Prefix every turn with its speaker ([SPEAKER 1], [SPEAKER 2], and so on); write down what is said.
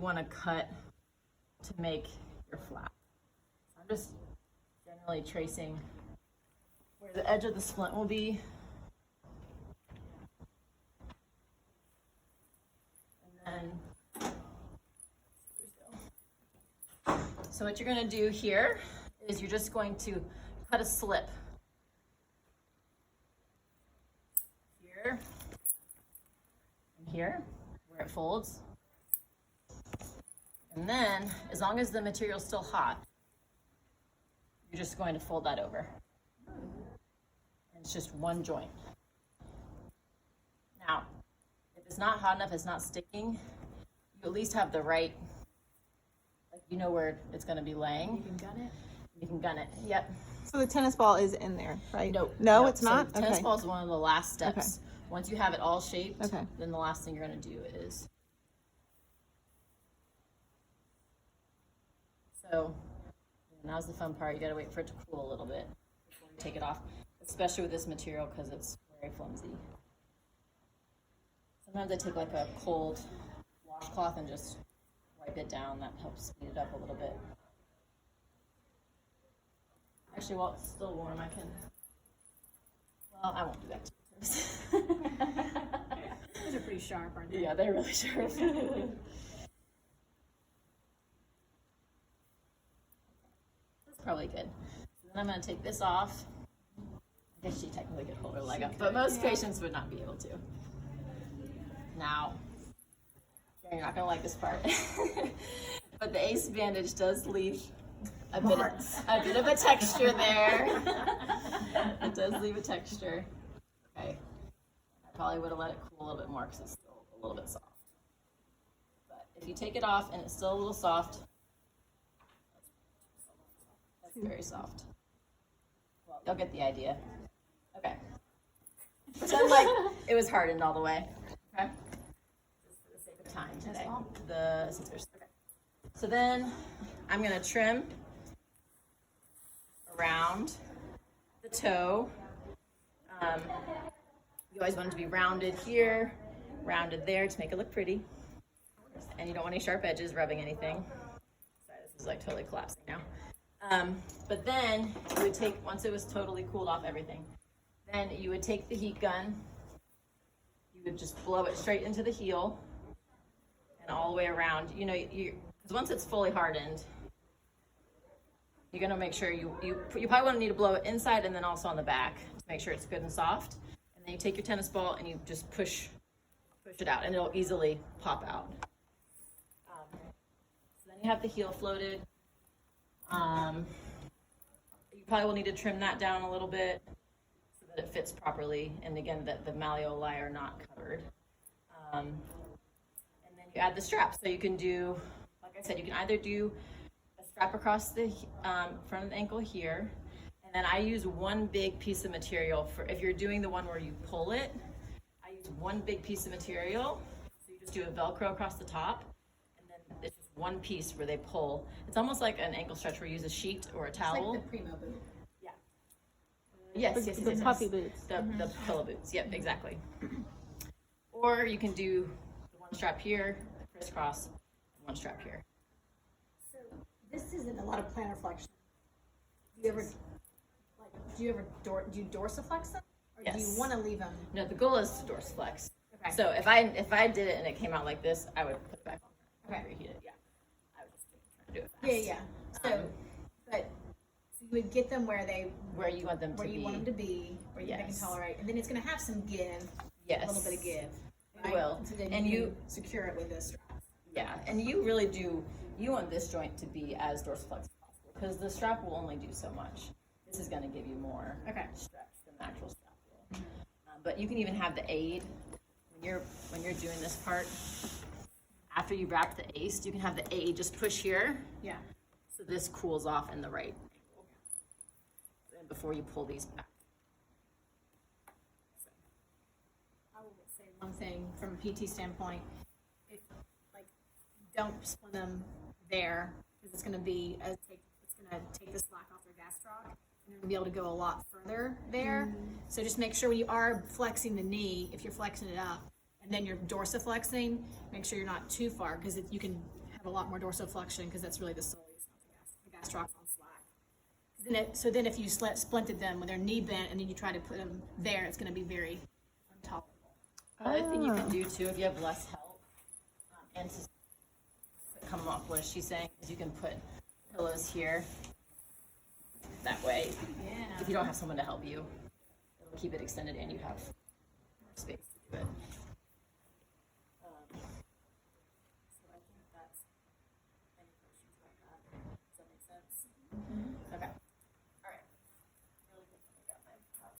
[SPEAKER 1] want to cut to make your flap. So I'm just generally tracing where the edge of the splint will be. And then, so what you're going to do here is you're just going to cut a slip here and here where it folds. And then, as long as the material's still hot, you're just going to fold that over. And it's just one joint. Now, if it's not hot enough, it's not sticking, you at least have the right, like you know where it's going to be laying.
[SPEAKER 2] You can gun it?
[SPEAKER 1] You can gun it, yep.
[SPEAKER 3] So the tennis ball is in there, right?
[SPEAKER 1] No,
[SPEAKER 3] It's not?
[SPEAKER 1] So tennis
[SPEAKER 3] Okay.
[SPEAKER 1] ball is one of the last steps.
[SPEAKER 3] Okay.
[SPEAKER 1] Once you have it all shaped,
[SPEAKER 3] Okay.
[SPEAKER 1] then the last thing you're going to do is, so now's the fun part. You got to wait for it to cool a little bit before you take it off, especially with this material because it's very flimsy. Sometimes I take like a cold washcloth and just wipe it down. That helps speed it up a little bit. Actually, while it's still warm, I can, well, I won't do that to you.
[SPEAKER 2] Those are pretty sharp, aren't they?
[SPEAKER 1] Yeah, they're really sharp. That's probably good. So then I'm going to take this off. I guess she technically could hold her leg up, but most patients would not be able to. Now, you're not going to like this part, but the ACE bandage does leave a bit of a texture there. It does leave a texture. Okay. I probably would have let it cool a little bit more because it's still a little bit soft. But if you take it off and it's still a little soft, that's very soft. Well, you'll get the idea. Okay. Pretend like it was hardened all the way. Okay. Just for the sake of time today. The scissors. Okay. So then I'm going to trim around the toe. You always want it to be rounded here, rounded there to make it look pretty. And you don't want any sharp edges rubbing anything. Sorry, this is like totally collapsing now. But then you would take, once it was totally cooled off everything, then you would take the heat gun, you would just blow it straight into the heel and all the way around. You know, because once it's fully hardened, you're gonna make sure you probably want to need to blow it inside and then also on the back to make sure it's good and soft. And then you take your tennis ball and you just push it out, and it'll easily pop out. So then you have the heel floated. You probably will need to trim that down a little bit so that it fits properly, and again that the malleoli are not covered. And then you add the strap. So you can do, like I said, you can either do a strap across the front of the ankle here. And then I use one big piece of material for, if you're doing the one where you pull it, I use one big piece of material. So you just do a Velcro across the top, and then it's just one piece where they pull. It's almost like an ankle stretch where you use a sheet or a towel.
[SPEAKER 2] It's like the Primo boot.
[SPEAKER 1] Yeah. Yes, yes,
[SPEAKER 3] The
[SPEAKER 1] yes,
[SPEAKER 3] puffy
[SPEAKER 1] yes.
[SPEAKER 3] boots.
[SPEAKER 1] The pillow boots. Yep, exactly. Or you can do the one strap here, crisscross, and one strap here.
[SPEAKER 2] So this isn't a lot of plantar flexion. Do you ever do you dorsiflex them, or do you
[SPEAKER 1] Yes.
[SPEAKER 2] want to leave them?
[SPEAKER 1] No, the goal is to dorsiflex.
[SPEAKER 2] Okay.
[SPEAKER 1] So if I did it and it came out like this, I would put it back on there.
[SPEAKER 2] Okay.
[SPEAKER 1] Reheat it. Yeah. I would just try to do it fast.
[SPEAKER 2] Yeah. So, so you would get them where
[SPEAKER 1] Where you want them to
[SPEAKER 2] where you
[SPEAKER 1] be.
[SPEAKER 2] want them to be, where you can
[SPEAKER 1] Yes.
[SPEAKER 2] tolerate, and then it's going to have some give,
[SPEAKER 1] Yes.
[SPEAKER 2] a little bit of give.
[SPEAKER 1] It will.
[SPEAKER 2] So then
[SPEAKER 1] And you
[SPEAKER 2] secure it with this strap.
[SPEAKER 1] Yeah, and you really do, you want this joint to be as dorsiflex as possible because the strap will only do so much. This is going to give you more stretch than the actual strap will. But you can even have the aid when you're doing this part. After you wrap the ace, you can have the aid just push here,
[SPEAKER 2] Yeah.
[SPEAKER 1] so this cools off in the right angle. And before you pull these back. So,
[SPEAKER 2] I will say one thing from a PT standpoint: if don't split them there because it's going to be it's going to take the slack off their gastroc, and they're going to be able to go a lot further there. So just make sure when you are flexing the knee, if you're flexing it up, and then you're dorsiflexing, make sure you're not too far because you can have have a lot more dorsiflexion because that's really the sole use, not the gastrocs on slack. So then if you splinted them when they're knee bent and then you try to put them there, it's going to be very intolerable.
[SPEAKER 1] Another thing you can do too, if you have less help, and to come up, what is she saying? Is you can put pillows here. That way,
[SPEAKER 2] Yeah.
[SPEAKER 1] if you don't have someone to help you, it'll keep it extended and you have more space.